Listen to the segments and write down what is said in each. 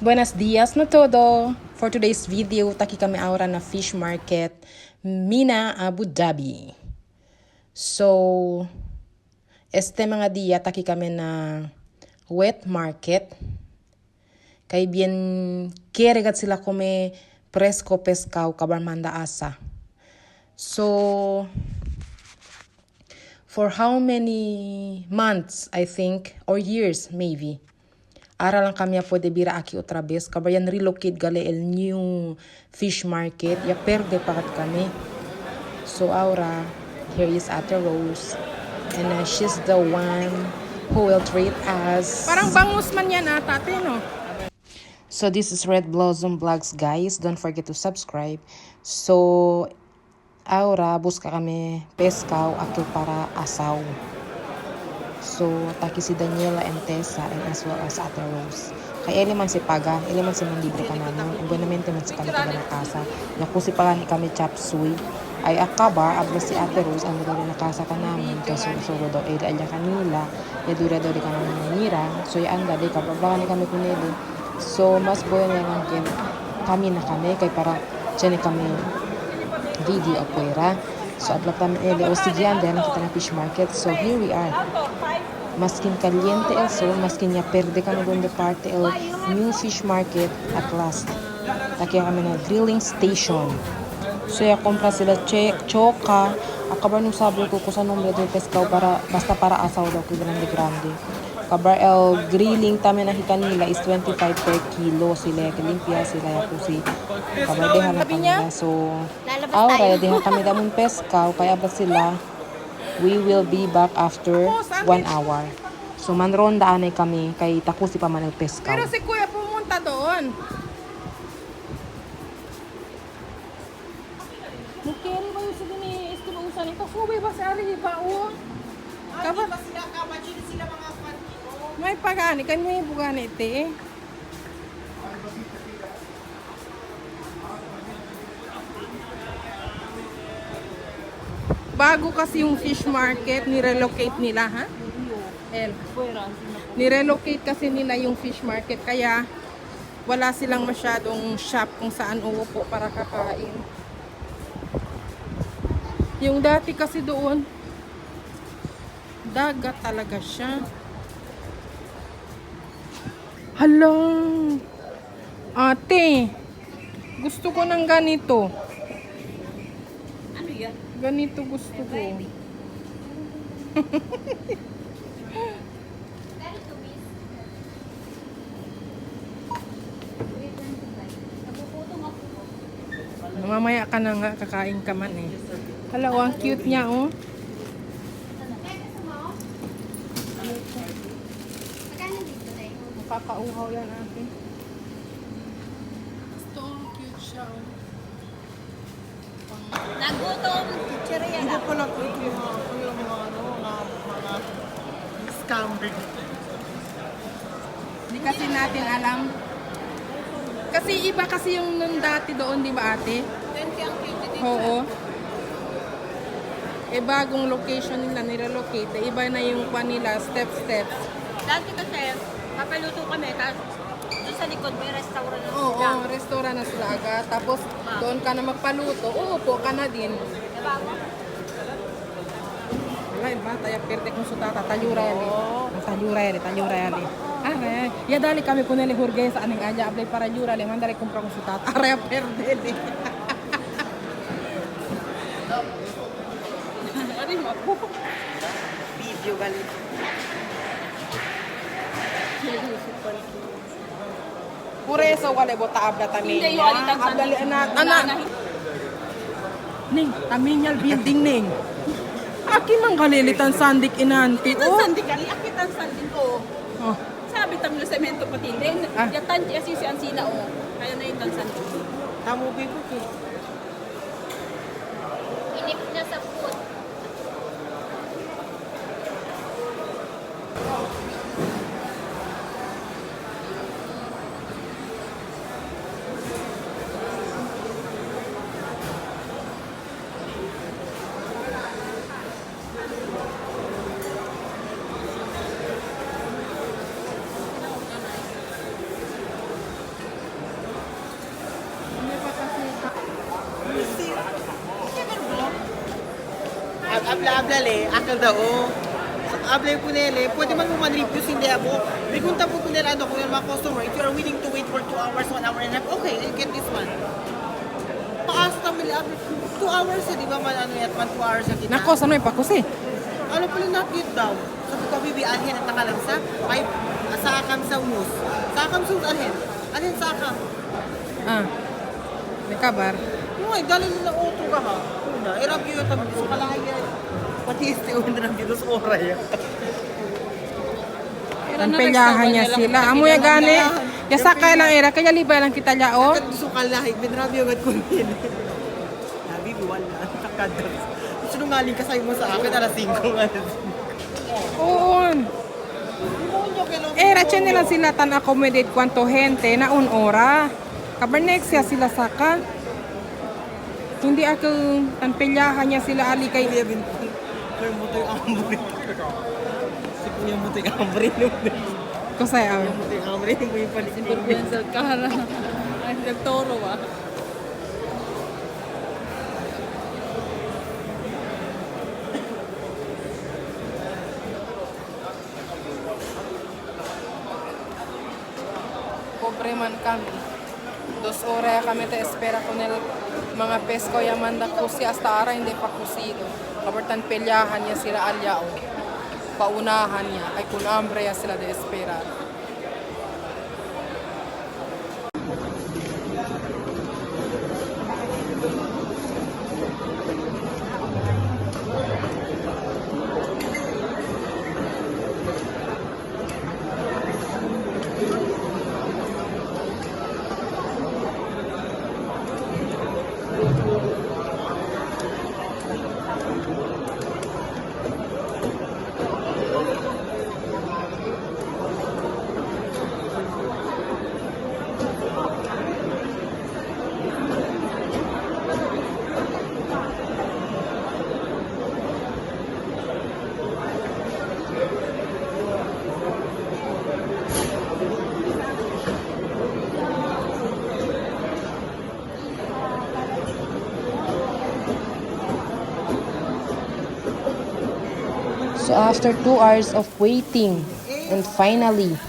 Buenos dias na todo! For today's video, taki kami aura na fish market, Mina, Abu Dhabi. So, este mga dia taki kami na wet market. Kay bien keregat sila kome presko pescao kabarmanda asa. So, for how many months, I think, or years maybe, ara lang kami pwede bira aki otra vez. Kabayan relocate gali el new fish market. Ya perde pakat kami. So aura, here is Ate Rose. And she's the one who will treat us. Parang bangus man yan ate, no? So this is Red Blossom Vlogs, guys. Don't forget to subscribe. So, aura, buska kami pescao ako para asaw. So, taki si Daniela and Tessa and as well as Ate Rose. Kay eleman si Paga, eleman si Mandibre ka namin. Buenamente man si kami taga na kasa. Naku si Paga ni kami chop suey. Ay akabar, abla si Ate Rose, ang dali na kasa ka namin. Kay suro daw, alya kanila. Ya dura daw di ka namin nanira. So, yan anda, di ka babaka ni kami kunili. So, mas buhay na lang kami na kami. Kay para dyan kami video apuera. So, ablak namin o sige, anda, nakita na fish market. So, here we are. Maskin caliente el sol, maskin ya perde kami donde parte el new fish market at last. Takya kami na grilling station. So ya compra sila choka. Akabar nung sabi ko sa nombre del pescao para basta para asaw daw ko grande. Kabar el grilling tami na nila is 25 per kilo. Sila limpia sila ya po si kabar dehan na kanila. So ahora dehan kami damon pescao kaya ba sila we will be back after 1 hour. So manronda anay kami kay takusi pa man ang pescao. Pero si kuya pumunta doon. Mukeri ba yung sige ni Estimausan ito? Kubi ba sa Arriba o? Kaba ba sila kamachili sila mga partino? May pagani, kan may bugani ite. Bago kasi yung fish market, nirelocate nila, ha? Nirelocate kasi nila yung fish market, kaya wala silang masyadong shop kung saan uupo para kakain. Yung dati kasi doon, dagat talaga siya. Hala! Ate, gusto ko ng ganito. Ano yan? Ganito gusto ko. Mamaya ka na nga, kakain ka man eh. Hala, oh, ang cute niya, oh. Makakauhaw yan, ate. Ito, cute siya, oh. Nagutom, chicheria Hindi lang. ko lang ito yung mga scam big. Hindi kasi natin alam. Kasi iba kasi yung nung dati doon, di ba ate? 20 ang cute dito. Oo. Eh bagong location nila, nirelocate. Iba na yung pa nila, steps. Dati kasi, papaluto kami, tapos doon sa likod may restaurant na Oo, sila. restaurant na sila agad. Tapos doon ka na magpaluto, uupo ka na din. Diba ako? Wala, iba, tayo perte kung sutata, talyura yan eh. Talyura yan eh. Aray, ya dali kami kunili hurgay sa aning aja, ablay para yura, le mandali kumpra kong sutata. Aray, perde eh. Aray, mapo. Video galit. Pureso wala bota abla taminya. Hindi, yung alitang Abdali sandok. anak. Ning, taminyal building ning. Aki mang kalilitan sandik inanti. Ito Oh. sandi kali, akit ang sandi ko. Oh. Sabi tamlo semento pati. Then, Ah. yatan, kasi si Ansina, oh. Kaya na yung sandi. Tamo bigo ko. Inip niya sa food. Habla le, akal daw. Habla po nele, pwede man mo man-review hindi ako. Bigunta po nila ano kung yung mga customer, if you are willing to wait for 2 hours, 1 hour and a half, okay, I'll get this one. Paas namin, 2 hours di ba man ano yan, 2 hours na kita. Nako, sa may pakusi. Ano pala not-get daw? Sabi ko, bibiahin at nakalamsa, sa akam sa umus. Sa akam sa alhin. Alhin sa akam. Ah. May kabar. Ay, dali nila auto ka ha. Una, irabyo yung tabi sa kalaya. Pati istiwan na dito sa oray. Tanpelyahan niya sila. Amo ya gani. Ya sakay lang era kaya libay lang kita lao. Kat gusto kalahi, binrabyo agad ko din. Sabi, wala. Takadar. Sinungaling ka sa'yo mo sa akin, alas 5 nga. Oo. Era siya nila sila tan accommodate kwanto gente na ora. Kabar next ya sila saka. Hindi ako tanpelyahan niya sila ali kay Kuya Binti, Kuya mo ito yung ambri. Si Kuya mo ito yung ambri. kusay aw. Kuya mo ito yung ambri, mo yung palit. Sa kara. Ay, nagtoro ah. Pobre man kami. 2 horas kami te espera con el mga pesko yamanda kusi hasta ara hindi pa kusido. Kabartan pelyahan niya sila alyao. Paunahan niya ay kun hambre ya sila de esperar. So after 2 hours of waiting, and finally,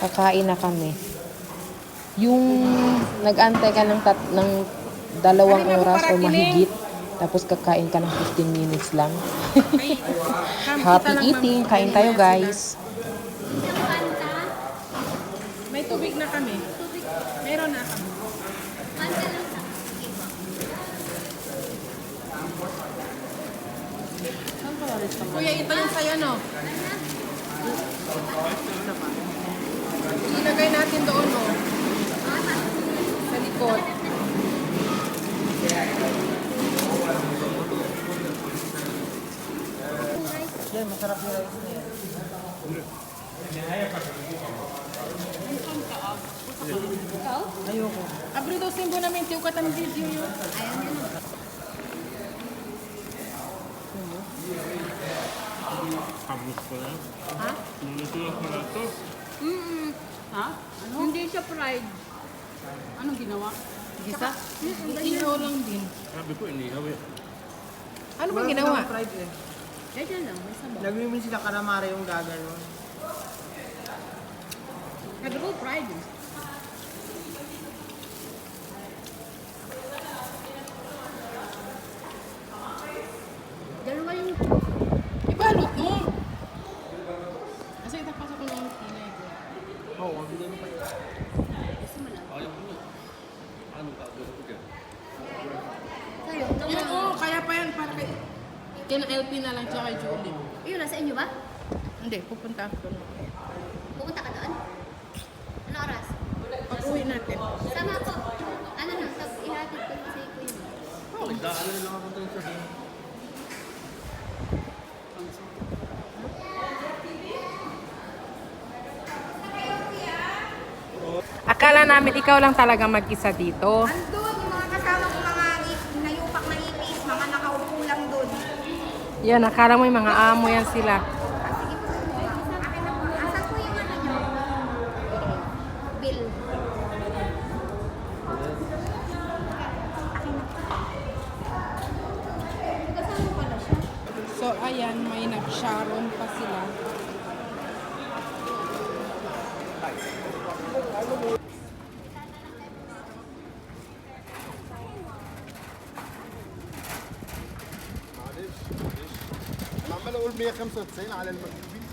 kakain na kami. Yung nag-antay ka ng 2 oras o mahigit, tapos kakain ka ng 15 minutes lang. Happy eating! Kain tayo, guys! May tubig na kami. Meron na kami. Kuya, ito yung sayo, no? Ilagay natin doon, no? Sa likod. Yan, masarap yung rice na yan. Ayoko. Abro daw simbo namin, tiyo ka tam video yun. Ha? Ha? Ano? Hindi siya fried. Anong ginawa? Gisa? Inihaw lang din. Sabi ko, inihaw eh. Ano ba ginawa? Fried eh. Ganyan lang, may sabaw. Nagmimin sila karamara yung gaganon. Sabi ko fried. Dalawa yung Ibalot mo. Kasi itapasa ko lang yung kinay ko. Oo, bigyan mo pa yun. sayo. Yan, oo, kaya pa yan para kay... Kina LP na lang siya kay Julie. Yun, nasa inyo ba? Hindi, pupunta ako doon. Pupunta ka doon? Ano oras? Pag-uwi natin. Sama ko. Ano lang, ihatid ko kasi ko yun. Nagdaan na lang ako doon sa Akala namin ikaw lang talaga mag-isa dito. Andun, yung mga kasama ko mga nayupak na ipis, mga nakaupo lang doon. Yan, akala mo yung mga amo yan sila. Akin na po. Asan po yung ano nyo? Bill. Akin na po. Kasama pala siya. So, ayan, may nag-sharon pa sila. انا عمال اقول 195 على المكتوبين.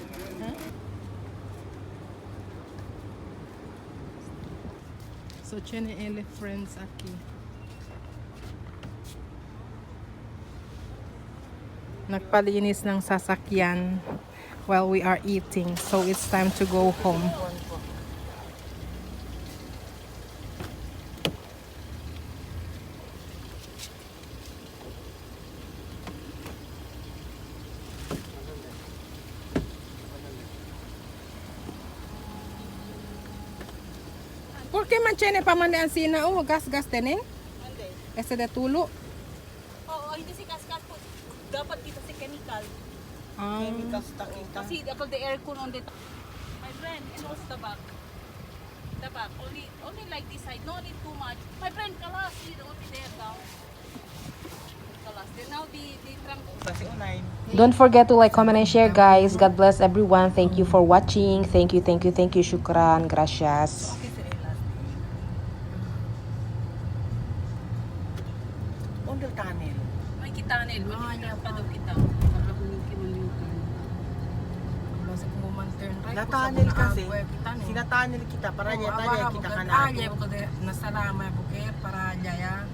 So, tiene elephants aquí. Nagpalinis ng sasakyan while we are eating. So, it's time to go home. ¿Por qué manchene pa man ang sina o gas-gas din eh? Hindi. Ese de tulo. Oo, hindi si kaskas po. Dapat dito si chemical. Chemical stocking ka. Kasi ako the aircon on the top. My friend, and also the back. The back, only like this side, no need too much. My friend, kalas, only there down. Kalas. Then now the trunk. Kasi unay. Don't forget to like, comment, and share, guys. God bless everyone. Thank you for watching. Thank you. Shukran. Gracias. Ondel tunnel. May kitanil, mga pa daw kita. Basta kung turn right. Na-tunnel kasi. Sinatunnel kita para niya kita ka na. Nasalamat po kayo para jaya.